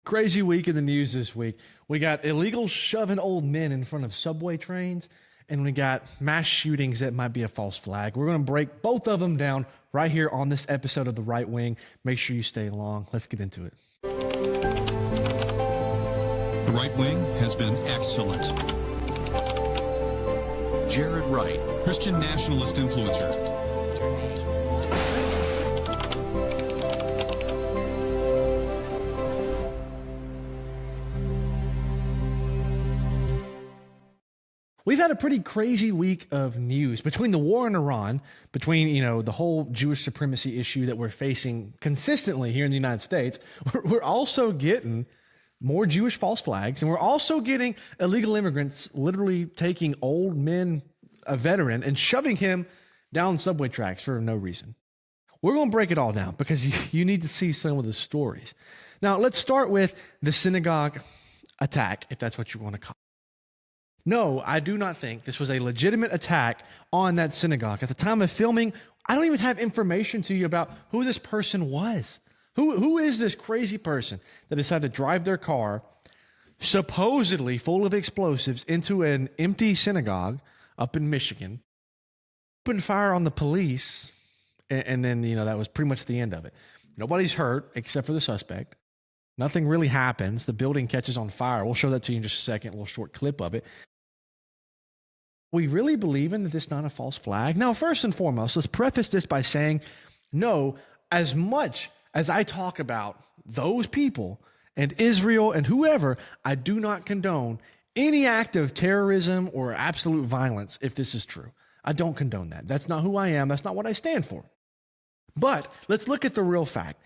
Crazy week in the news this week. We got illegals shoving old men in front of subway trains, and we got mass shootings that might be a false flag. We're going to break both of them down right here on this episode of the Right Wing. Make sure you stay along. Let's get into it. The Right Wing has been excellent. Jarrod Wright, Christian nationalist influencer. We've had a pretty crazy week of news between the war in Iran, between, the whole Jewish supremacy issue that we're facing consistently here in the United States. We're also getting more Jewish false flags, and we're also getting illegal immigrants literally taking old men, a veteran, and shoving him down subway tracks for no reason. We're going to break it all down because you need to see some of the stories. Now, let's start with the synagogue attack, if that's what you want to call it. No, I do not think this was a legitimate attack on that synagogue. At the time of filming, I don't even have information to you about who this person was. Who is this crazy person that decided to drive their car, supposedly full of explosives, into an empty synagogue up in Michigan, open fire on the police, and then, that was pretty much the end of it. Nobody's hurt except for the suspect. Nothing really happens. The building catches on fire. We'll show that to you in just a second, a little short clip of it. We really believe in that this is not a false flag? Now, first and foremost, let's preface this by saying, no, as much as I talk about those people and Israel and whoever, I do not condone any act of terrorism or absolute violence if this is true. I don't condone that. That's not who I am. That's not what I stand for. But let's look at the real fact.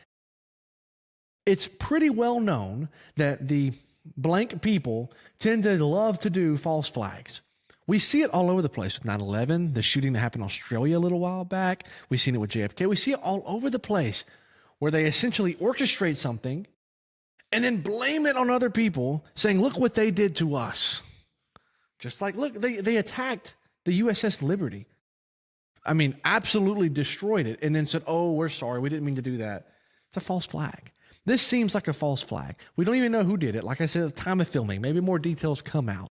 It's pretty well known that the blank people tend to love to do false flags. We see it all over the place with 9/11, the shooting that happened in Australia a little while back. We've seen it with JFK. We see it all over the place where they essentially orchestrate something and then blame it on other people, saying, look what they did to us. Just like, look, they attacked the USS Liberty. I mean, absolutely destroyed it and then said, oh, we're sorry. We didn't mean to do that. It's a false flag. This seems like a false flag. We don't even know who did it. Like I said, at the time of filming, maybe more details come out.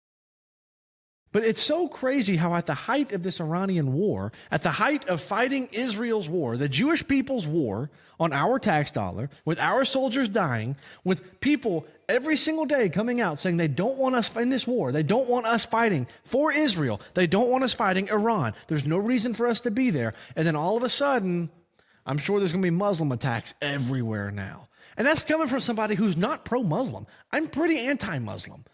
But it's so crazy how at the height of this Iranian war, at the height of fighting Israel's war, the Jewish people's war on our tax dollar, with our soldiers dying, with people every single day coming out saying they don't want us in this war. They don't want us fighting for Israel. They don't want us fighting Iran. There's no reason for us to be there. And then all of a sudden, I'm sure there's going to be Muslim attacks everywhere now. And that's coming from somebody who's not pro-Muslim. I'm pretty anti-Muslim.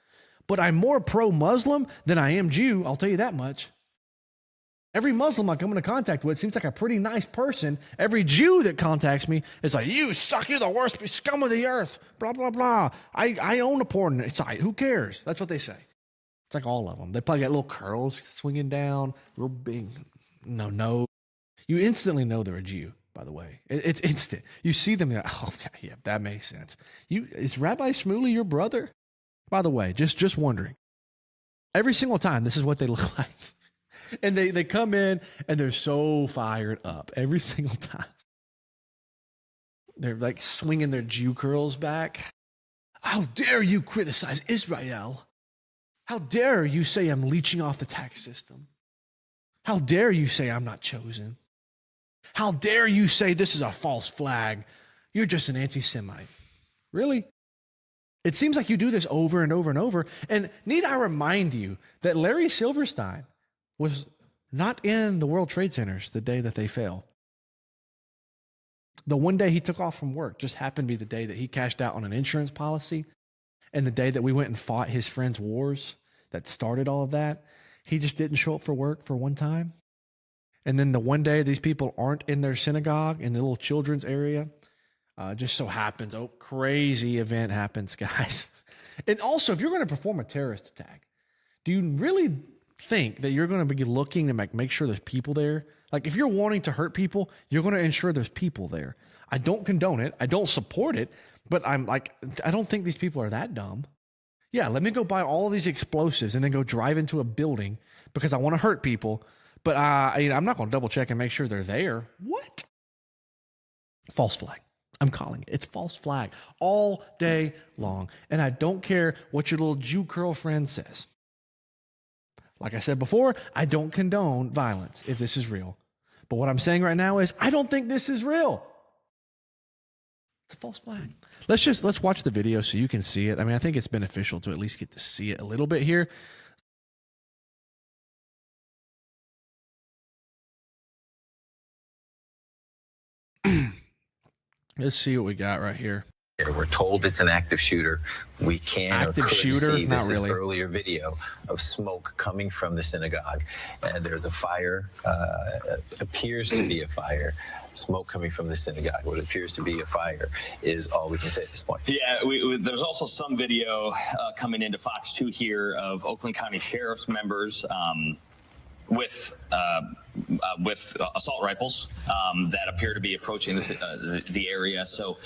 But I'm more pro-Muslim than I am Jew, I'll tell you that much. Every Muslim I come into contact with seems like a pretty nice person. Every Jew that contacts me is like, you suck, you're the worst scum of the earth, blah, blah, blah. I own a porn site, who cares? That's what they say. It's like all of them. They probably got little curls swinging down, real big, no. You instantly know they're a Jew, by the way. It's instant. You see them, you're like, oh, yeah, that makes sense. Is Rabbi Shmuley your brother? By the way, just wondering. Every single time, this is what they look like. And they come in, and they're so fired up. Every single time. They're like swinging their Jew curls back. How dare you criticize Israel? How dare you say I'm leeching off the tax system? How dare you say I'm not chosen? How dare you say this is a false flag? You're just an anti-Semite. Really? It seems like you do this over and over and over. And need I remind you that Larry Silverstein was not in the World Trade Centers the day that they fell. The one day he took off from work just happened to be the day that he cashed out on an insurance policy, and the day that we went and fought his friends' wars that started all of that. He just didn't show up for work for one time. And then the one day these people aren't in their synagogue in the little children's area, just so happens, crazy event happens, guys. And also, if you're going to perform a terrorist attack, do you really think that you're going to be looking to make sure there's people there? Like, if you're wanting to hurt people, you're going to ensure there's people there. I don't condone it. I don't support it. But I don't think these people are that dumb. Yeah, let me go buy all of these explosives and then go drive into a building because I want to hurt people. But I'm not going to double check and make sure they're there. What? False flag. I'm calling it. It's false flag all day long. And I don't care what your little Jew girlfriend says. Like I said before, I don't condone violence if this is real. But what I'm saying right now is I don't think this is real. It's a false flag. Let's watch the video so you can see it. I mean, I think it's beneficial to at least get to see it a little bit here. Let's see what we got right here. We're told it's an active shooter. We can active or could shooter? see Not this really. is earlier video of smoke coming from the synagogue. And there's a fire, appears to be a fire. Smoke coming from the synagogue. What appears to be a fire is all we can say at this point. Yeah, there's also some video coming into Fox 2 here of Oakland County Sheriff's members with assault rifles that appear to be approaching the area. So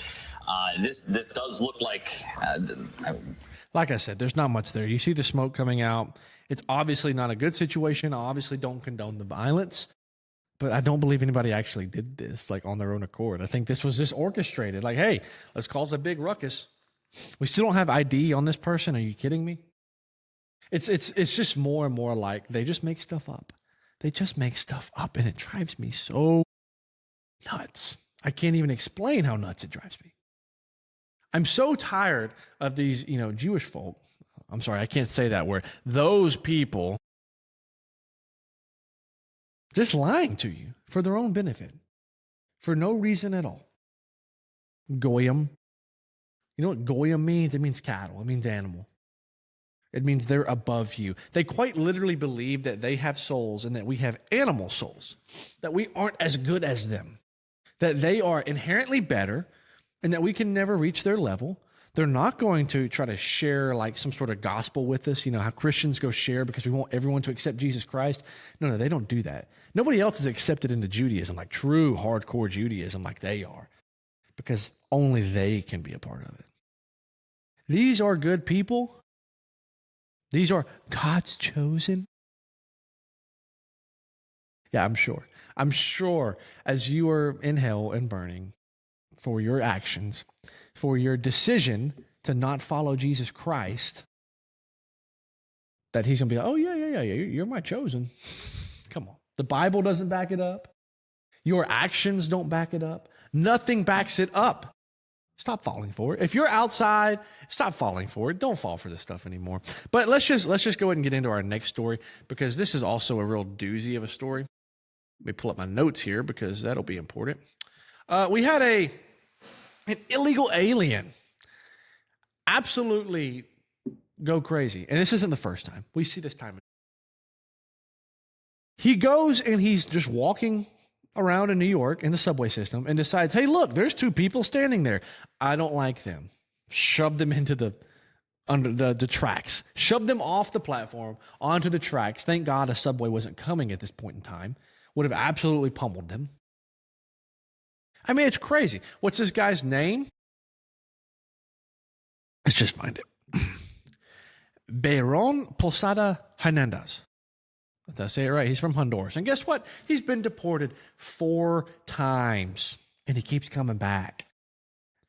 this does look like. Like I said, there's not much there. You see the smoke coming out. It's obviously not a good situation. I obviously don't condone the violence, but I don't believe anybody actually did this like on their own accord. I think this was just orchestrated. Like, hey, let's cause a big ruckus. We still don't have ID on this person. Are you kidding me? It's just more and more like they just make stuff up. They just make stuff up, and it drives me so nuts. I can't even explain how nuts it drives me. I'm so tired of these, Jewish folk. I'm sorry, I can't say that word. Those people just lying to you for their own benefit, for no reason at all. Goyim. You know what goyim means? It means cattle. It means animal. It means they're above you. They quite literally believe that they have souls and that we have animal souls, that we aren't as good as them, that they are inherently better and that we can never reach their level. They're not going to try to share like some sort of gospel with us, how Christians go share because we want everyone to accept Jesus Christ. No, they don't do that. Nobody else is accepted into Judaism, like true hardcore Judaism like they are, because only they can be a part of it. These are good people. These are God's chosen. Yeah, I'm sure. I'm sure as you are in hell and burning for your actions, for your decision to not follow Jesus Christ, that he's going to be like, oh, yeah, you're my chosen. Come on. The Bible doesn't back it up. Your actions don't back it up. Nothing backs it up. Stop falling for it. If you're outside, stop falling for it. Don't fall for this stuff anymore. But let's just go ahead and get into our next story, because this is also a real doozy of a story. Let me pull up my notes here because that'll be important. We had an illegal alien absolutely go crazy. And this isn't the first time. We see this time. He goes and he's just walking around in New York in the subway system and decides, hey, look, there's two people standing there. I don't like them. Shove them into under the tracks. Shove them off the platform onto the tracks. Thank God a subway wasn't coming at this point in time. Would have absolutely pummeled them. I mean, it's crazy. What's this guy's name? Let's just find it. Baron Posada Hernandez. Did I say it right? He's from Honduras. And guess what? He's been deported 4 times. And he keeps coming back.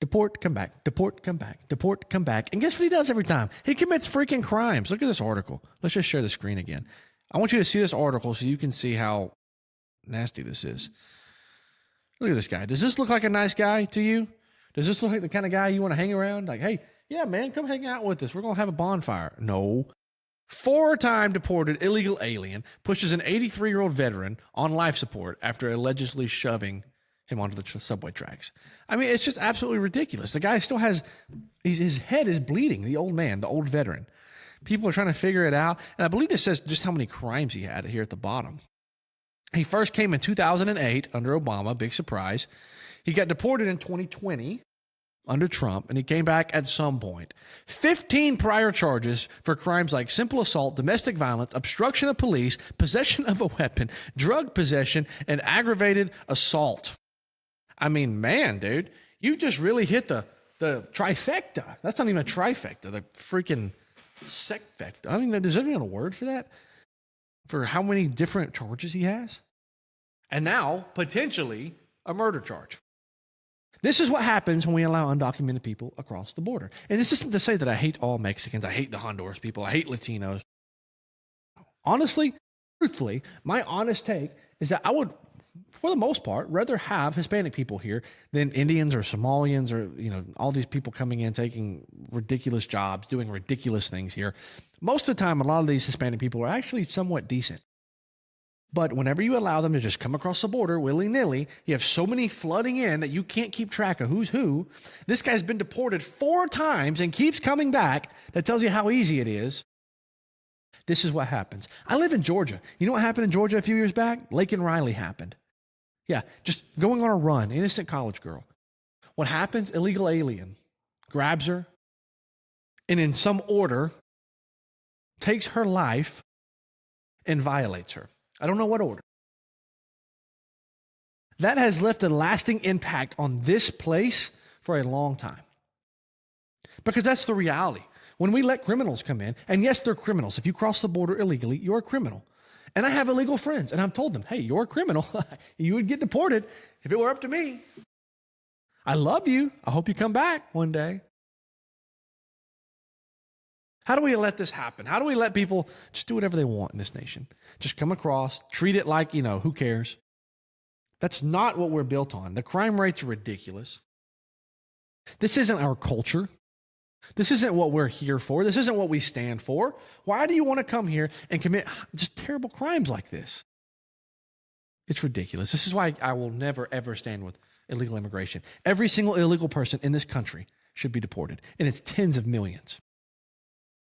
Deport, come back. Deport, come back. Deport, come back. And guess what he does every time? He commits freaking crimes. Look at this article. Let's just share the screen again. I want you to see this article so you can see how nasty this is. Look at this guy. Does this look like a nice guy to you? Does this look like the kind of guy you want to hang around? Like, hey, yeah, man, come hang out with us. We're going to have a bonfire. No. 4-time deported illegal alien pushes an 83-year-old veteran on life support after allegedly shoving him onto the subway tracks. I mean, it's just absolutely ridiculous. The guy still has, his head is bleeding, the old man, the old veteran. People are trying to figure it out. And I believe it says just how many crimes he had here at the bottom. He first came in 2008 under Obama, big surprise. He got deported in 2020 under Trump, and he came back at some point. 15 prior charges for crimes like simple assault, domestic violence, obstruction of police, possession of a weapon, drug possession, and aggravated assault. I mean, man, dude, you just really hit the trifecta. That's not even a trifecta, the freaking secfecta. I don't even know, there's even a word for that? For how many different charges he has? And now, potentially, a murder charge. This is what happens when we allow undocumented people across the border. And this isn't to say that I hate all Mexicans. I hate the Honduras people. I hate Latinos. Honestly, truthfully, my honest take is that I would, for the most part, rather have Hispanic people here than Indians or Somalians or, all these people coming in, taking ridiculous jobs, doing ridiculous things here. Most of the time, a lot of these Hispanic people are actually somewhat decent. But whenever you allow them to just come across the border willy-nilly, you have so many flooding in that you can't keep track of who's who. This guy's been deported 4 times and keeps coming back. That tells you how easy it is. This is what happens. I live in Georgia. You know what happened in Georgia a few years back? Lake and Riley happened. Yeah, just going on a run, innocent college girl. What happens? Illegal alien grabs her and in some order takes her life and violates her. I don't know what order. That has left a lasting impact on this place for a long time. Because that's the reality. When we let criminals come in, and yes, they're criminals. If you cross the border illegally, you're a criminal. And I have illegal friends, and I've told them, hey, you're a criminal. You would get deported if it were up to me. I love you. I hope you come back one day. How do we let this happen? How do we let people just do whatever they want in this nation? Just come across, treat it like, who cares? That's not what we're built on. The crime rates are ridiculous. This isn't our culture. This isn't what we're here for. This isn't what we stand for. Why do you want to come here and commit just terrible crimes like this? It's ridiculous. This is why I will never, ever stand with illegal immigration. Every single illegal person in this country should be deported, and it's tens of millions.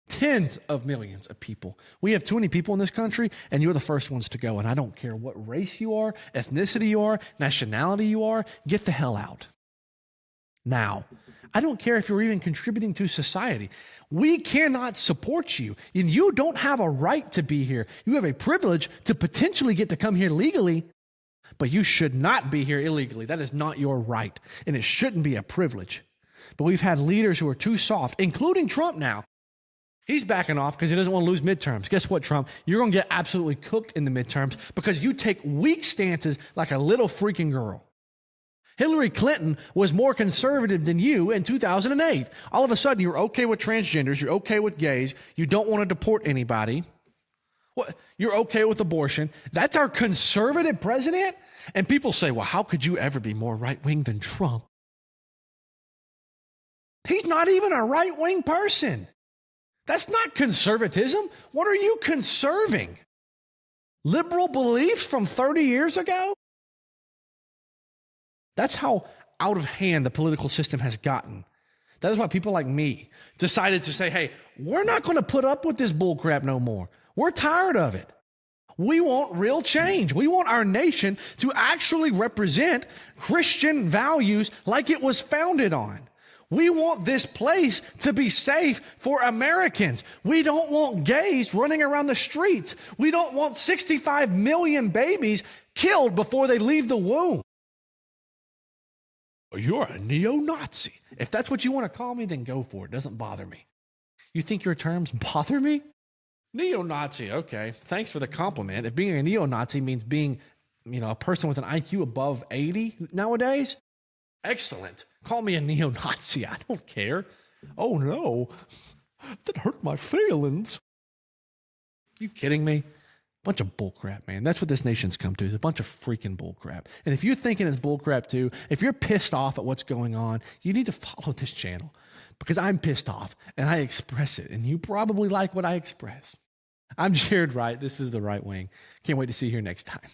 Tens of millions of people. We have too many people in this country, and you're the first ones to go. And I don't care what race you are, ethnicity you are, nationality you are, get the hell out. Now, I don't care if you're even contributing to society. We cannot support you, and you don't have a right to be here. You have a privilege to potentially get to come here legally, but you should not be here illegally. That is not your right, and it shouldn't be a privilege. But we've had leaders who are too soft, including Trump now. He's backing off because he doesn't want to lose midterms. Guess what, Trump? You're going to get absolutely cooked in the midterms because you take weak stances like a little freaking girl. Hillary Clinton was more conservative than you in 2008. All of a sudden, you're okay with transgenders. You're okay with gays. You don't want to deport anybody. What? You're okay with abortion. That's our conservative president? And people say, well, how could you ever be more right-wing than Trump? He's not even a right-wing person. That's not conservatism. What are you conserving? Liberal beliefs from 30 years ago? That's how out of hand the political system has gotten. That is why people like me decided to say, hey, we're not going to put up with this bullcrap no more. We're tired of it. We want real change. We want our nation to actually represent Christian values like it was founded on. We want this place to be safe for Americans. We don't want gays running around the streets. We don't want 65 million babies killed before they leave the womb. You're a neo-Nazi. If that's what you want to call me, then go for it. It doesn't bother me. You think your terms bother me? Neo-Nazi, okay. Thanks for the compliment. If being a neo-Nazi means being, a person with an IQ above 80 nowadays, excellent. Call me a neo-Nazi. I don't care. Oh, no. That hurt my feelings. You kidding me? Bunch of bullcrap, man. That's what this nation's come to. It's a bunch of freaking bullcrap. And if you're thinking it's bullcrap too, if you're pissed off at what's going on, you need to follow this channel because I'm pissed off and I express it. And you probably like what I express. I'm Jarrod Wright. This is The Right Wing. Can't wait to see you here next time.